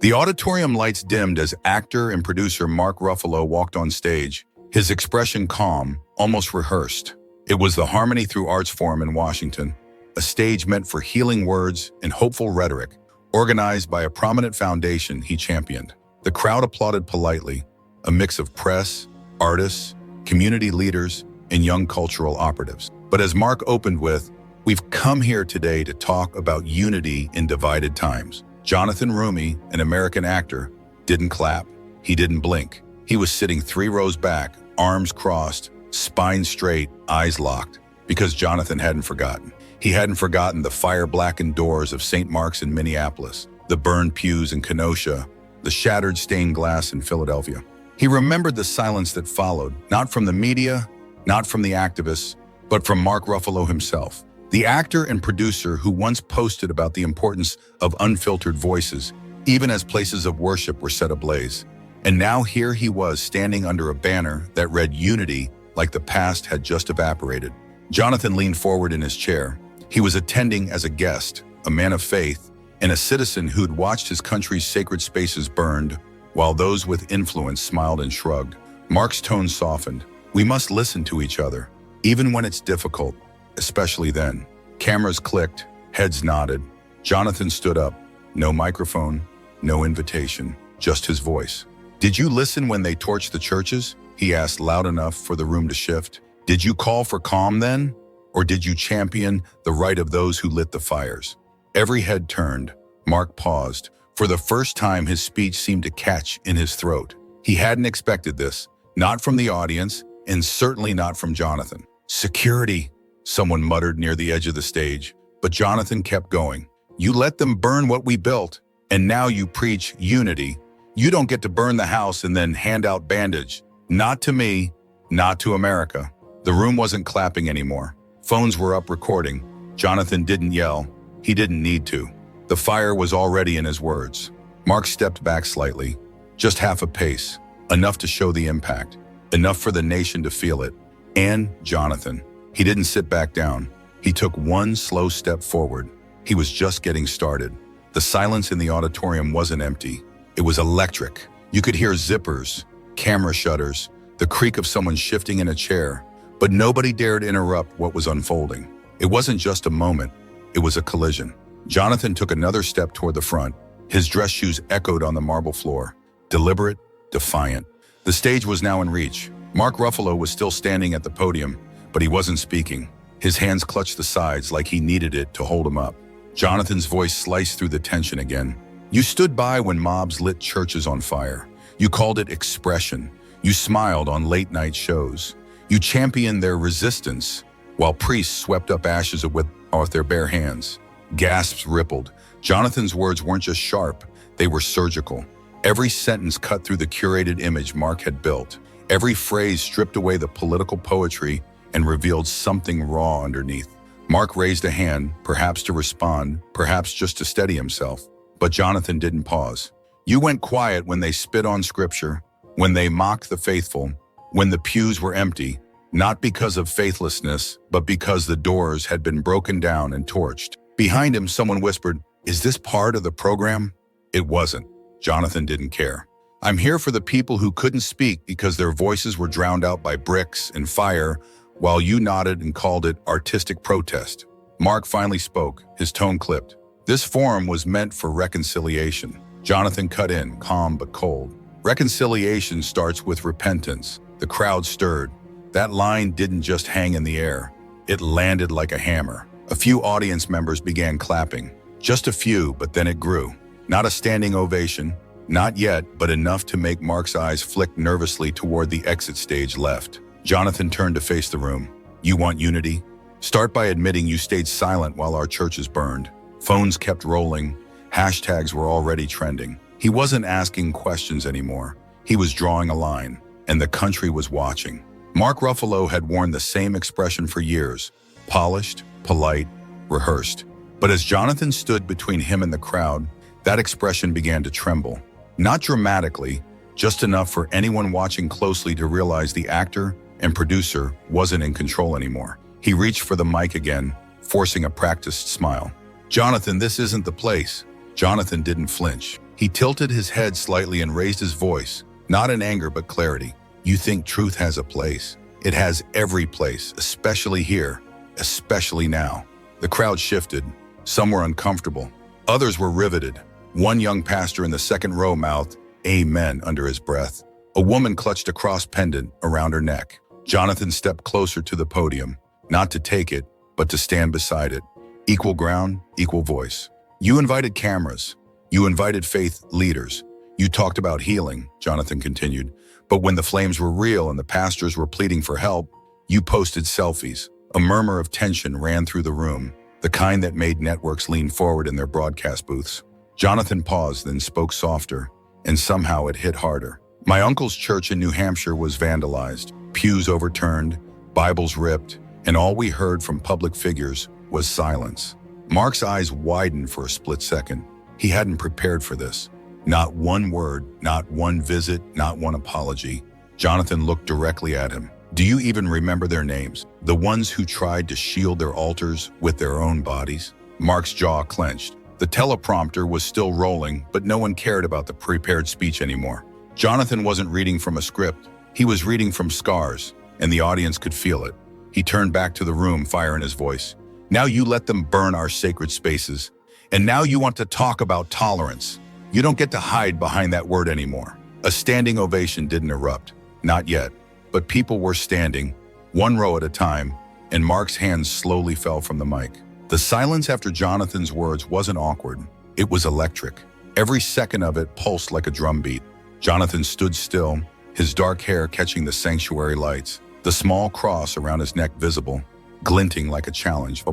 The auditorium lights dimmed as actor and producer Mark Ruffalo walked on stage, his expression calm, almost rehearsed. It was the Harmony Through Arts Forum in Washington, a stage meant for healing words and hopeful rhetoric, organized by a prominent foundation he championed. The crowd applauded politely, a mix of press, artists, community leaders, and young cultural operatives. But as Mark opened with, "We've come here today to talk about unity in divided times." Jonathan Roumie, an American actor, didn't clap. He didn't blink. He was sitting 3 rows back, arms crossed, spine straight, eyes locked, because Jonathan hadn't forgotten. He hadn't forgotten the fire-blackened doors of St. Mark's in Minneapolis, the burned pews in Kenosha, the shattered stained glass in Philadelphia. He remembered the silence that followed, not from the media, not from the activists, but from Mark Ruffalo himself. The actor and producer who once posted about the importance of unfiltered voices, even as places of worship were set ablaze. And now here he was standing under a banner that read unity like the past had just evaporated. Jonathan leaned forward in his chair. He was attending as a guest, a man of faith, and a citizen who'd watched his country's sacred spaces burned, while those with influence smiled and shrugged. Mark's tone softened. "We must listen to each other, even when it's difficult. Especially then." Cameras clicked, heads nodded. Jonathan stood up. No microphone, no invitation, just his voice. "Did you listen when they torched the churches?" he asked, loud enough for the room to shift. "Did you call for calm then? Or did you champion the right of those who lit the fires?" Every head turned. Mark paused. For the first time, his speech seemed to catch in his throat. He hadn't expected this, not from the audience, and certainly not from Jonathan. "Security," someone muttered near the edge of the stage, but Jonathan kept going. "You let them burn what we built, and now you preach unity. You don't get to burn the house and then hand out bandage. Not to me, not to America." The room wasn't clapping anymore. Phones were up recording. Jonathan didn't yell. He didn't need to. The fire was already in his words. Mark stepped back slightly, just half a pace, enough to show the impact, enough for the nation to feel it. And Jonathan. He didn't sit back down. He took one slow step forward. He was just getting started. The silence in the auditorium wasn't empty. It was electric. You could hear zippers, camera shutters, the creak of someone shifting in a chair, but nobody dared interrupt what was unfolding. It wasn't just a moment. It was a collision. Jonathan took another step toward the front. His dress shoes echoed on the marble floor. Deliberate, defiant. The stage was now in reach. Mark Ruffalo was still standing at the podium, but he wasn't speaking. His hands clutched the sides like he needed it to hold him up. Jonathan's voice sliced through the tension again. "You stood by when mobs lit churches on fire. You called it expression. You smiled on late-night shows. You championed their resistance while priests swept up ashes with their bare hands." Gasps rippled. Jonathan's words weren't just sharp, they were surgical. Every sentence cut through the curated image Mark had built. Every phrase stripped away the political poetry and revealed something raw underneath. Mark raised a hand, perhaps to respond, perhaps just to steady himself. But Jonathan didn't pause. "You went quiet when they spit on scripture, when they mocked the faithful, when the pews were empty, not because of faithlessness, but because the doors had been broken down and torched." Behind him, someone whispered, "Is this part of the program?" It wasn't. Jonathan didn't care. "I'm here for the people who couldn't speak because their voices were drowned out by bricks and fire, while you nodded and called it artistic protest." Mark finally spoke, his tone clipped. "This forum was meant for reconciliation." Jonathan cut in, calm but cold. "Reconciliation starts with repentance." The crowd stirred. That line didn't just hang in the air. It landed like a hammer. A few audience members began clapping. Just a few, but then it grew. Not a standing ovation, not yet, but enough to make Mark's eyes flick nervously toward the exit stage left. Jonathan turned to face the room. "You want unity? Start by admitting you stayed silent while our churches burned." Phones kept rolling. Hashtags were already trending. He wasn't asking questions anymore. He was drawing a line, and the country was watching. Mark Ruffalo had worn the same expression for years, polished, polite, rehearsed. But as Jonathan stood between him and the crowd, that expression began to tremble. Not dramatically, just enough for anyone watching closely to realize the actor and producer wasn't in control anymore. He reached for the mic again, forcing a practiced smile. "Jonathan, this isn't the place." Jonathan didn't flinch. He tilted his head slightly and raised his voice, not in anger but clarity. You think truth has a place? It has every place, especially here, especially now. The crowd shifted. Some were uncomfortable. Others were riveted. One young pastor in the second row mouthed, "Amen," under his breath. A woman clutched a cross pendant around her neck. Jonathan stepped closer to the podium, not to take it, but to stand beside it. Equal ground, equal voice. You invited cameras. You invited faith leaders. You talked about healing, Jonathan continued. But when the flames were real and the pastors were pleading for help, you posted selfies. A murmur of tension ran through the room, the kind that made networks lean forward in their broadcast booths. Jonathan paused, then spoke softer, and somehow it hit harder. My uncle's church in New Hampshire was vandalized, pews overturned, Bibles ripped, and all we heard from public figures was silence. Mark's eyes widened for a split second. He hadn't prepared for this. Not one word, not one visit, not one apology. Jonathan looked directly at him. Do you even remember their names? The ones who tried to shield their altars with their own bodies? Mark's jaw clenched. The teleprompter was still rolling, but no one cared about the prepared speech anymore. Jonathan wasn't reading from a script. He was reading from scars, and the audience could feel it. He turned back to the room, fire in his voice. Now you let them burn our sacred spaces. And now you want to talk about tolerance. You don't get to hide behind that word anymore. A standing ovation didn't erupt. Not yet. But people were standing, one row at a time, and Mark's hands slowly fell from the mic. The silence after Jonathan's words wasn't awkward. It was electric. Every second of it pulsed like a drumbeat. Jonathan stood still, his dark hair catching the sanctuary lights, the small cross around his neck visible, glinting like a challenge.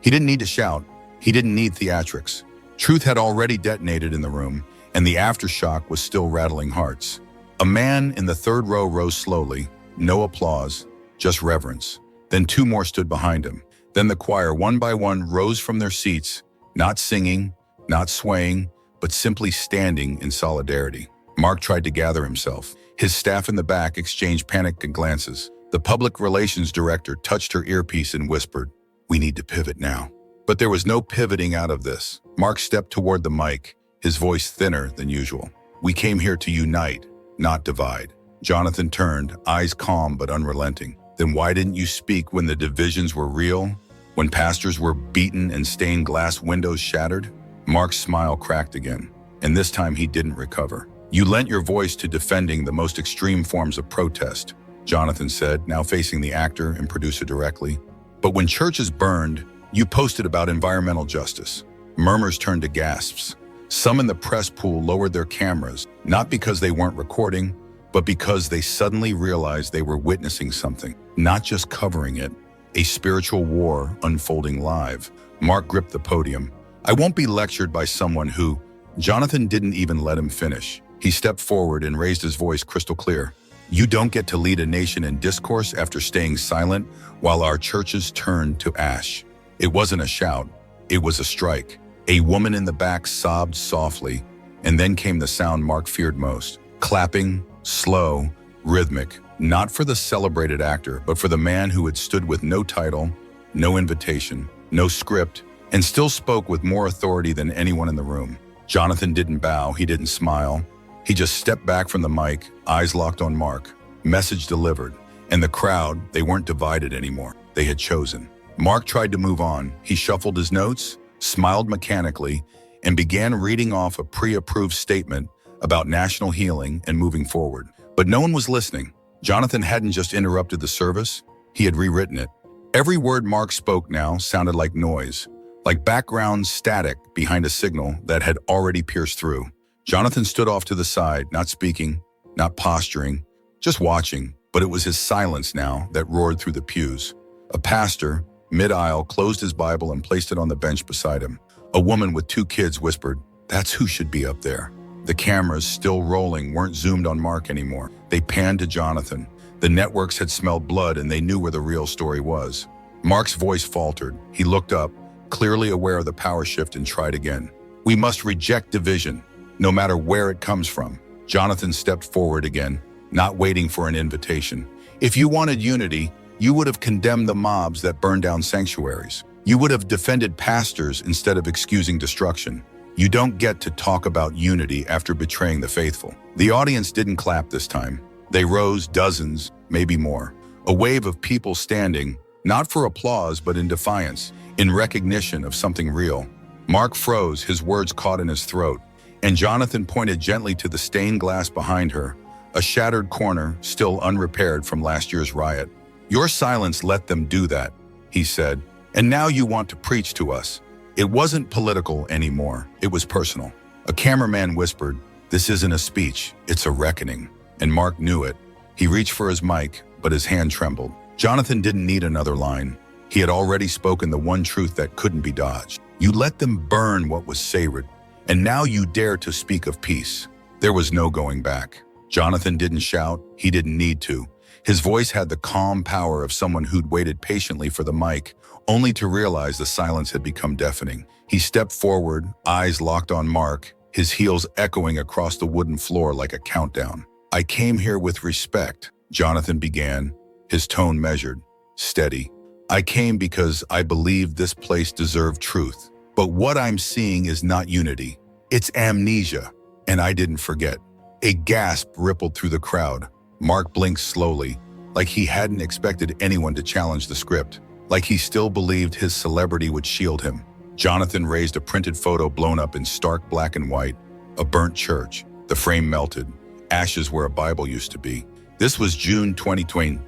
He didn't need to shout. He didn't need theatrics. Truth had already detonated in the room, and the aftershock was still rattling hearts. A man in the third row rose slowly, no applause, just reverence. Then two more stood behind him. Then the choir, one by one, rose from their seats, not singing, not swaying, but simply standing in solidarity. Mark tried to gather himself. His staff in the back exchanged panicked glances. The public relations director touched her earpiece and whispered, "We need to pivot now." But there was no pivoting out of this. Mark stepped toward the mic, his voice thinner than usual. "We came here to unite, not divide." Jonathan turned, eyes calm but unrelenting. "Then why didn't you speak when the divisions were real? When pastors were beaten and stained glass windows shattered?" Mark's smile cracked again, and this time he didn't recover. "You lent your voice to defending the most extreme forms of protest," Jonathan said, now facing the actor and producer directly. "But when churches burned, you posted about environmental justice." Murmurs turned to gasps. Some in the press pool lowered their cameras, not because they weren't recording, but because they suddenly realized they were witnessing something, not just covering it, a spiritual war unfolding live. Mark gripped the podium. "I won't be lectured by someone who..." Jonathan didn't even let him finish. He stepped forward and raised his voice crystal clear. "You don't get to lead a nation in discourse after staying silent while our churches turned to ash." It wasn't a shout. It was a strike. A woman in the back sobbed softly, and then came the sound Mark feared most. Clapping, slow, rhythmic, not for the celebrated actor, but for the man who had stood with no title, no invitation, no script, and still spoke with more authority than anyone in the room. Jonathan didn't bow, he didn't smile. He just stepped back from the mic, eyes locked on Mark. Message delivered. And the crowd, they weren't divided anymore. They had chosen. Mark tried to move on. He shuffled his notes, smiled mechanically, and began reading off a pre-approved statement about national healing and moving forward. But no one was listening. Jonathan hadn't just interrupted the service, he had rewritten it. Every word Mark spoke now sounded like noise, like background static behind a signal that had already pierced through. Jonathan stood off to the side, not speaking, not posturing, just watching, but it was his silence now that roared through the pews. A pastor, mid-aisle, closed his Bible and placed it on the bench beside him. A woman with 2 kids whispered, "That's who should be up there." The cameras, still rolling, weren't zoomed on Mark anymore. They panned to Jonathan. The networks had smelled blood and they knew where the real story was. Mark's voice faltered. He looked up, clearly aware of the power shift, and tried again. "We must reject division, no matter where it comes from." Jonathan stepped forward again, not waiting for an invitation. "If you wanted unity, you would have condemned the mobs that burned down sanctuaries. You would have defended pastors instead of excusing destruction. You don't get to talk about unity after betraying the faithful. The audience didn't clap this time. They rose, dozens, maybe more. A wave of people standing, not for applause but in defiance, in recognition of something real. Mark froze, his words caught in his throat, and Jonathan pointed gently to the stained glass behind her, a shattered corner still unrepaired from last year's riot. "Your silence let them do that," he said, "and now you want to preach to us." It wasn't political anymore, it was personal. A cameraman whispered, "This isn't a speech, it's a reckoning." And Mark knew it. He reached for his mic, but his hand trembled. Jonathan didn't need another line. He had already spoken the one truth that couldn't be dodged. You let them burn what was sacred, and now you dare to speak of peace. There was no going back. Jonathan didn't shout, he didn't need to. His voice had the calm power of someone who'd waited patiently for the mic, only to realize the silence had become deafening. He stepped forward, eyes locked on Mark, his heels echoing across the wooden floor like a countdown. "I came here with respect," Jonathan began, his tone measured, steady. "I came because I believed this place deserved truth. But what I'm seeing is not unity. It's amnesia, and I didn't forget." A gasp rippled through the crowd. Mark blinked slowly, like he hadn't expected anyone to challenge the script, like he still believed his celebrity would shield him. Jonathan raised a printed photo blown up in stark black and white, a burnt church. The frame melted, ashes where a Bible used to be. "This was June 2020,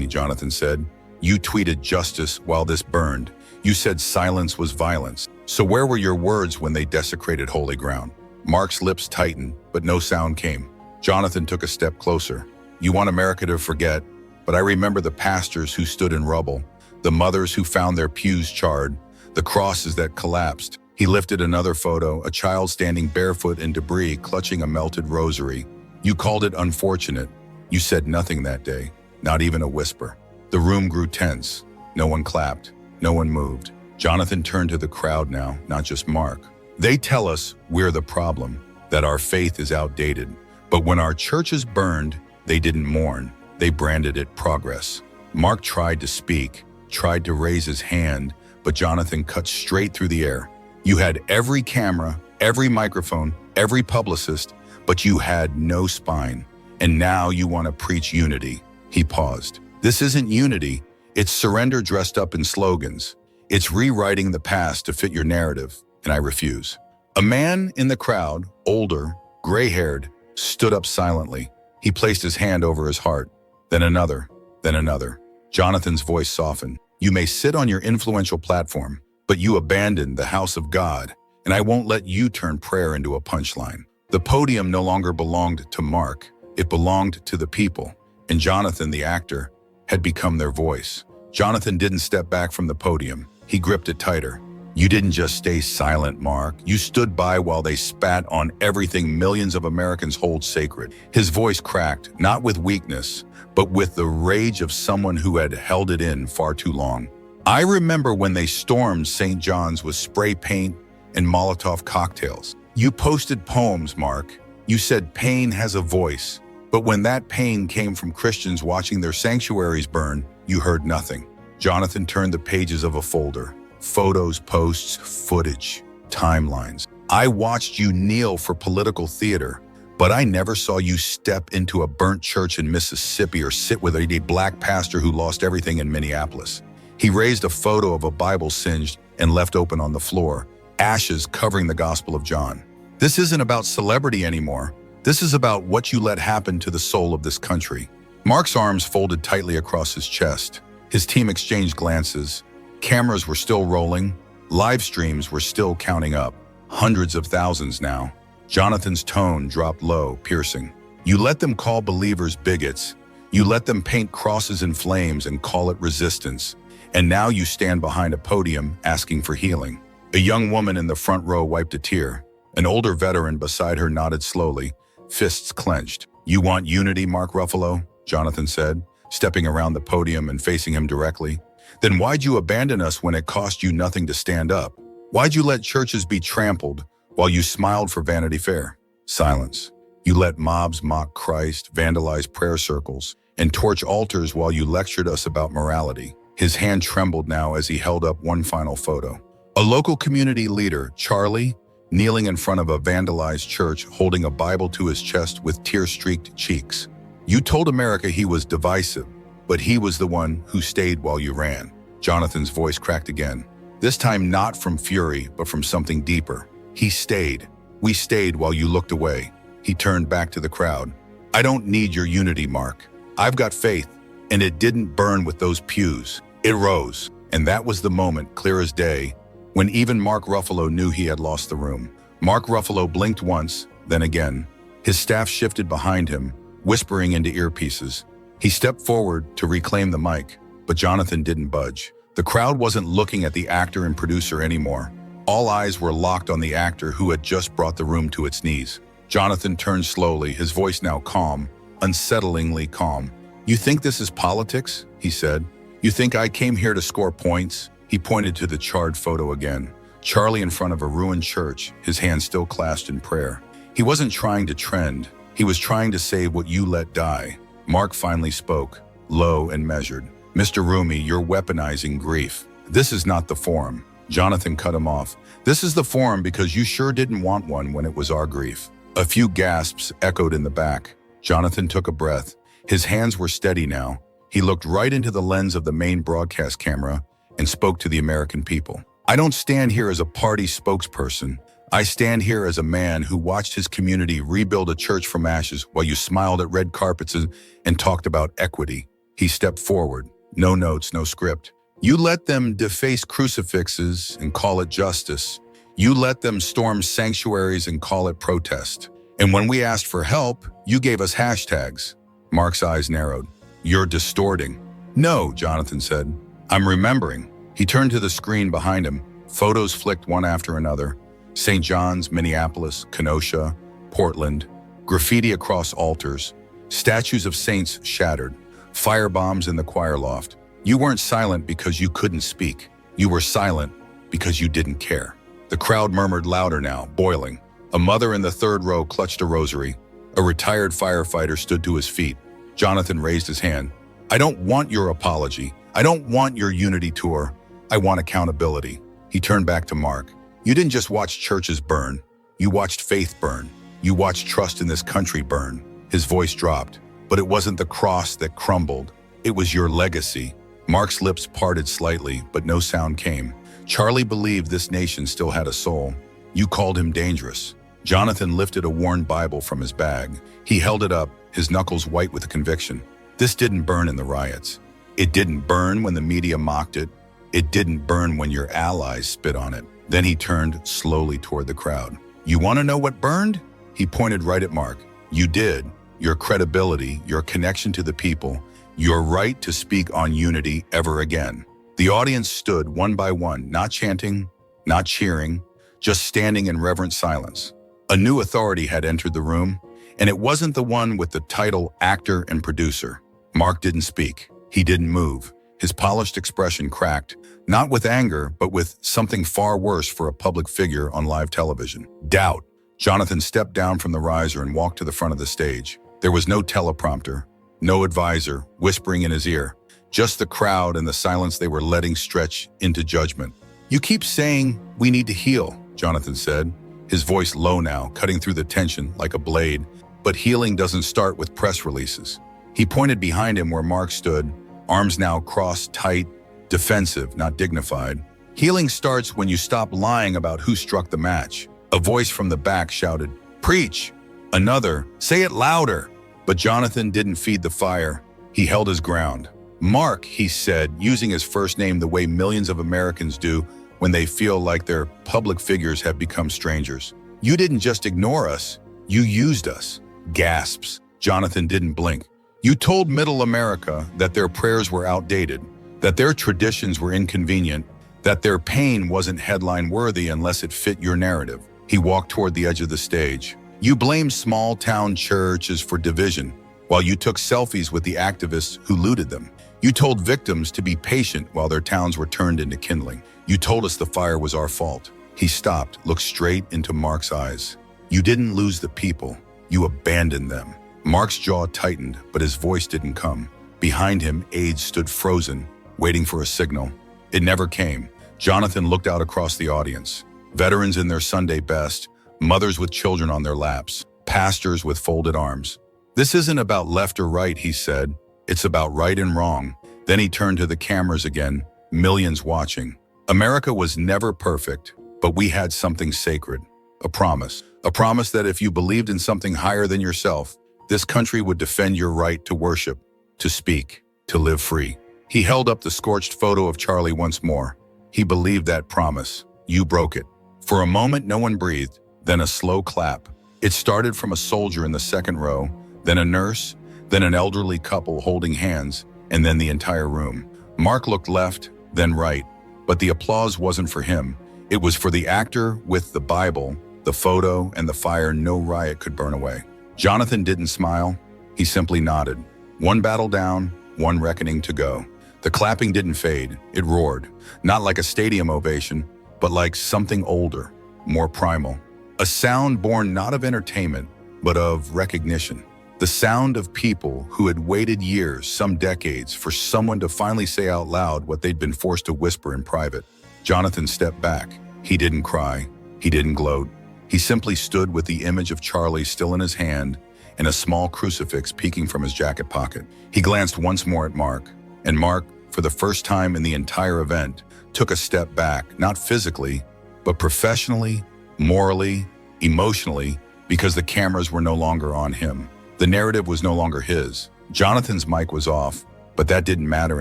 Jonathan said. "You tweeted justice while this burned. You said silence was violence. So where were your words when they desecrated holy ground?" Mark's lips tightened, but no sound came. Jonathan took a step closer. "You want America to forget, but I remember the pastors who stood in rubble, the mothers who found their pews charred, the crosses that collapsed." He lifted another photo, a child standing barefoot in debris, clutching a melted rosary. "You called it unfortunate. You said nothing that day, not even a whisper." The room grew tense. No one clapped. No one moved. Jonathan turned to the crowd now, not just Mark. "They tell us we're the problem, that our faith is outdated. But when our churches burned, they didn't mourn. They branded it progress." Mark tried to speak, tried to raise his hand, but Jonathan cut straight through the air. "You had every camera, every microphone, every publicist, but you had no spine. And now you want to preach unity." He paused. "This isn't unity. It's surrender dressed up in slogans. It's rewriting the past to fit your narrative, and I refuse." A man in the crowd, older, gray-haired, stood up silently. He placed his hand over his heart. Then another, then another. Jonathan's voice softened. "You may sit on your influential platform, but you abandoned the house of God, and I won't let you turn prayer into a punchline." The podium no longer belonged to Mark. It belonged to the people, and Jonathan, the actor, had become their voice. Jonathan didn't step back from the podium. He gripped it tighter. "You didn't just stay silent, Mark. You stood by while they spat on everything millions of Americans hold sacred." His voice cracked, not with weakness, but with the rage of someone who had held it in far too long. "I remember when they stormed St. John's with spray paint and Molotov cocktails. You posted poems, Mark. You said pain has a voice. But when that pain came from Christians watching their sanctuaries burn, you heard nothing." Jonathan turned the pages of a folder. Photos, posts, footage, timelines. "I watched you kneel for political theater, but I never saw you step into a burnt church in Mississippi or sit with a black pastor who lost everything in Minneapolis." He raised a photo of a Bible singed and left open on the floor, ashes covering the Gospel of John. "This isn't about celebrity anymore. This is about what you let happen to the soul of this country." Mark's arms folded tightly across his chest. His team exchanged glances. Cameras were still rolling. Live streams were still counting up. Hundreds of thousands now. Jonathan's tone dropped low, piercing. "You let them call believers bigots. You let them paint crosses in flames and call it resistance. And now you stand behind a podium asking for healing." A young woman in the front row wiped a tear. An older veteran beside her nodded slowly, fists clenched. "You want unity, Mark Ruffalo?" Jonathan said, stepping around the podium and facing him directly. "Then why'd you abandon us when it cost you nothing to stand up? Why'd you let churches be trampled while you smiled for Vanity Fair?" Silence. "You let mobs mock Christ, vandalize prayer circles, and torch altars while you lectured us about morality." His hand trembled now as he held up one final photo. A local community leader, Charlie, kneeling in front of a vandalized church, holding a Bible to his chest with tear-streaked cheeks. You told America he was divisive, but he was the one who stayed while you ran. Jonathan's voice cracked again, this time not from fury, but from something deeper. He stayed. We stayed while you looked away. He turned back to the crowd. I don't need your unity, Mark. I've got faith, and it didn't burn with those pews. It rose, and that was the moment, clear as day, when even Mark Ruffalo knew he had lost the room. Mark Ruffalo blinked once, then again. His staff shifted behind him, whispering into earpieces. He stepped forward to reclaim the mic, but Jonathan didn't budge. The crowd wasn't looking at the actor and producer anymore. All eyes were locked on the actor who had just brought the room to its knees. Jonathan turned slowly, his voice now calm, unsettlingly calm. You think this is politics? He said. You think I came here to score points? He pointed to the charred photo again. Charlie in front of a ruined church, his hands still clasped in prayer. He wasn't trying to trend. He was trying to save what you let die. Mark finally spoke, low and measured. Mr. Roumie, you're weaponizing grief. This is not the forum. Jonathan cut him off. This is the forum because you sure didn't want one when it was our grief. A few gasps echoed in the back. Jonathan took a breath. His hands were steady now. He looked right into the lens of the main broadcast camera and spoke to the American people. I don't stand here as a party spokesperson. I stand here as a man who watched his community rebuild a church from ashes while you smiled at red carpets and talked about equity. He stepped forward. No notes, no script. You let them deface crucifixes and call it justice. You let them storm sanctuaries and call it protest. And when we asked for help, you gave us hashtags. Mark's eyes narrowed. You're distorting. No, Jonathan said. I'm remembering. He turned to the screen behind him. Photos flicked one after another. St. John's, Minneapolis, Kenosha, Portland, graffiti across altars, statues of saints shattered, firebombs in the choir loft. You weren't silent because you couldn't speak. You were silent because you didn't care. The crowd murmured louder now, boiling. A mother in the third row clutched a rosary. A retired firefighter stood to his feet. Jonathan raised his hand. I don't want your apology. I don't want your unity tour. I want accountability. He turned back to Mark. You didn't just watch churches burn. You watched faith burn. You watched trust in this country burn. His voice dropped. But it wasn't the cross that crumbled. It was your legacy. Mark's lips parted slightly, but no sound came. Charlie believed this nation still had a soul. You called him dangerous. Jonathan lifted a worn Bible from his bag. He held it up, his knuckles white with conviction. This didn't burn in the riots. It didn't burn when the media mocked it. It didn't burn when your allies spit on it. Then he turned slowly toward the crowd. You want to know what burned? He pointed right at Mark. You did. Your credibility, your connection to the people, your right to speak on unity ever again. The audience stood one by one, not chanting, not cheering, just standing in reverent silence. A new authority had entered the room, and it wasn't the one with the title actor and producer. Mark didn't speak. He didn't move. His polished expression cracked, not with anger, but with something far worse for a public figure on live television. Doubt. Jonathan stepped down from the riser and walked to the front of the stage. There was no teleprompter, no advisor whispering in his ear, just the crowd and the silence they were letting stretch into judgment. You keep saying we need to heal, Jonathan said, his voice low now, cutting through the tension like a blade. But healing doesn't start with press releases. He pointed behind him where Mark stood, arms now crossed tight, defensive, not dignified. Healing starts when you stop lying about who struck the match. A voice from the back shouted, "Preach!" Another, "Say it louder!" But Jonathan didn't feed the fire. He held his ground. Mark, he said, using his first name the way millions of Americans do when they feel like their public figures have become strangers. You didn't just ignore us, you used us. Gasps. Jonathan didn't blink. You told Middle America that their prayers were outdated, that their traditions were inconvenient, that their pain wasn't headline-worthy unless it fit your narrative. He walked toward the edge of the stage. You blamed small-town churches for division, while you took selfies with the activists who looted them. You told victims to be patient while their towns were turned into kindling. You told us the fire was our fault. He stopped, looked straight into Mark's eyes. You didn't lose the people. You abandoned them. Mark's jaw tightened, but his voice didn't come. Behind him, aides stood frozen, waiting for a signal. It never came. Jonathan looked out across the audience. veterans in their Sunday best, mothers with children on their laps, pastors with folded arms. "This isn't about left or right," he said. "It's about right and wrong." Then he turned to the cameras again, millions watching. America was never perfect, but we had something sacred. A promise. A promise that if you believed in something higher than yourself, this country would defend your right to worship, to speak, to live free. He held up the scorched photo of Charlie once more. He believed that promise. You broke it. For a moment, no one breathed, then a slow clap. It started from a soldier in the second row, then a nurse, then an elderly couple holding hands, and then the entire room. Mark looked left, then right, but the applause wasn't for him. It was for the actor with the Bible, the photo, and the fire no riot could burn away. Jonathan didn't smile. He simply nodded. One battle down, one reckoning to go. The clapping didn't fade. It roared, not like a stadium ovation, but like something older, more primal. A sound born not of entertainment, but of recognition. The sound of people who had waited years, some decades, for someone to finally say out loud what they'd been forced to whisper in private. Jonathan stepped back. He didn't cry. He didn't gloat. He simply stood with the image of Charlie still in his hand and a small crucifix peeking from his jacket pocket. He glanced once more at Mark, and Mark, for the first time in the entire event, took a step back, not physically, but professionally, morally, emotionally, because the cameras were no longer on him. The narrative was no longer his. Jonathan's mic was off, but that didn't matter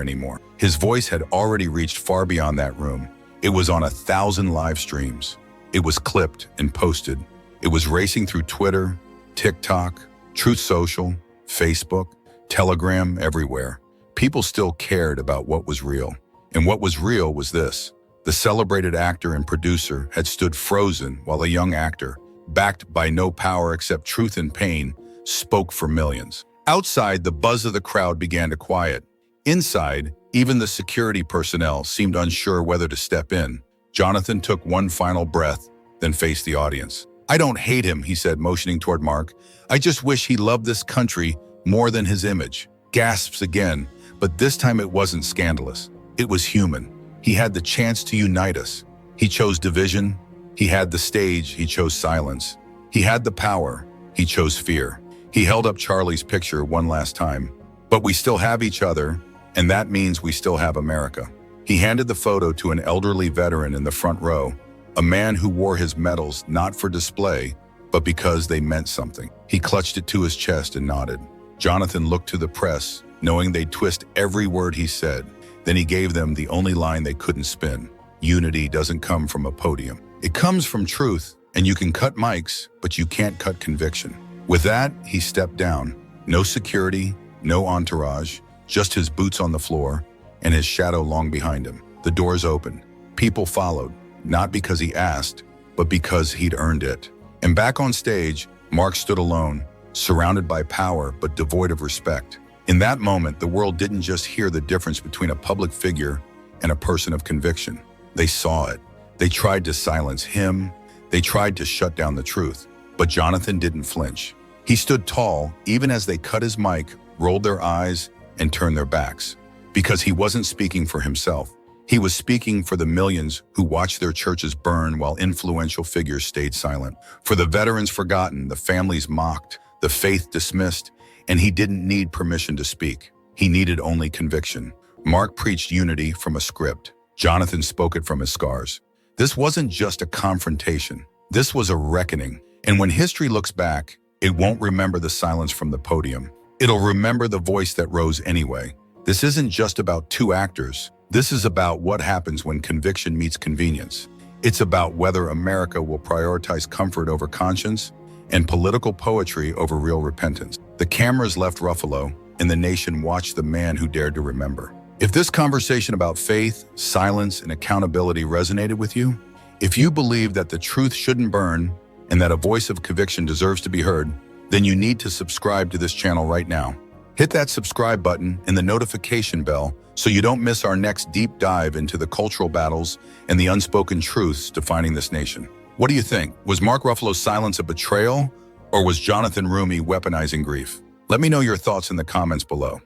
anymore. His voice had already reached far beyond that room. It was on 1,000 live streams. It was clipped and posted. It was racing through Twitter, TikTok, Truth Social, Facebook, Telegram, everywhere. People still cared about what was real. And what was real was this. The celebrated actor and producer had stood frozen while a young actor, backed by no power except truth and pain, spoke for millions. Outside, the buzz of the crowd began to quiet. Inside, even the security personnel seemed unsure whether to step in. Jonathan took one final breath, then faced the audience. "I don't hate him," he said, motioning toward Mark. "I just wish he loved this country more than his image." Gasps again, but this time it wasn't scandalous. It was human. He had the chance to unite us. He chose division. He had the stage. He chose silence. He had the power. He chose fear. He held up Charlie's picture one last time. "But we still have each other, and that means we still have America." He handed the photo to an elderly veteran in the front row, a man who wore his medals not for display, but because they meant something. He clutched it to his chest and nodded. Jonathan looked to the press, knowing they'd twist every word he said. Then he gave them the only line they couldn't spin. Unity doesn't come from a podium. It comes from truth, and you can cut mics, but you can't cut conviction. With that, he stepped down. No security, no entourage, just his boots on the floor and his shadow long behind him. The doors opened. People followed, not because he asked, but because he'd earned it. And back on stage, Mark stood alone, surrounded by power but devoid of respect. In that moment, the world didn't just hear the difference between a public figure and a person of conviction. They saw it. They tried to silence him. They tried to shut down the truth. But Jonathan didn't flinch. He stood tall, even as they cut his mic, rolled their eyes, and turned their backs. Because he wasn't speaking for himself. He was speaking for the millions who watched their churches burn while influential figures stayed silent. For the veterans forgotten, the families mocked, the faith dismissed, and he didn't need permission to speak. He needed only conviction. Mark preached unity from a script. Jonathan spoke it from his scars. This wasn't just a confrontation. This was a reckoning. And when history looks back, it won't remember the silence from the podium. It'll remember the voice that rose anyway. This isn't just about two actors. This is about what happens when conviction meets convenience. It's about whether America will prioritize comfort over conscience and political poetry over real repentance. The cameras left Ruffalo, and the nation watched the man who dared to remember. If this conversation about faith, silence, and accountability resonated with you, if you believe that the truth shouldn't burn and that a voice of conviction deserves to be heard, then you need to subscribe to this channel right now. Hit that subscribe button and the notification bell so you don't miss our next deep dive into the cultural battles and the unspoken truths defining this nation. What do you think? Was Mark Ruffalo's silence a betrayal, or was Jonathan Roumie weaponizing grief? Let me know your thoughts in the comments below.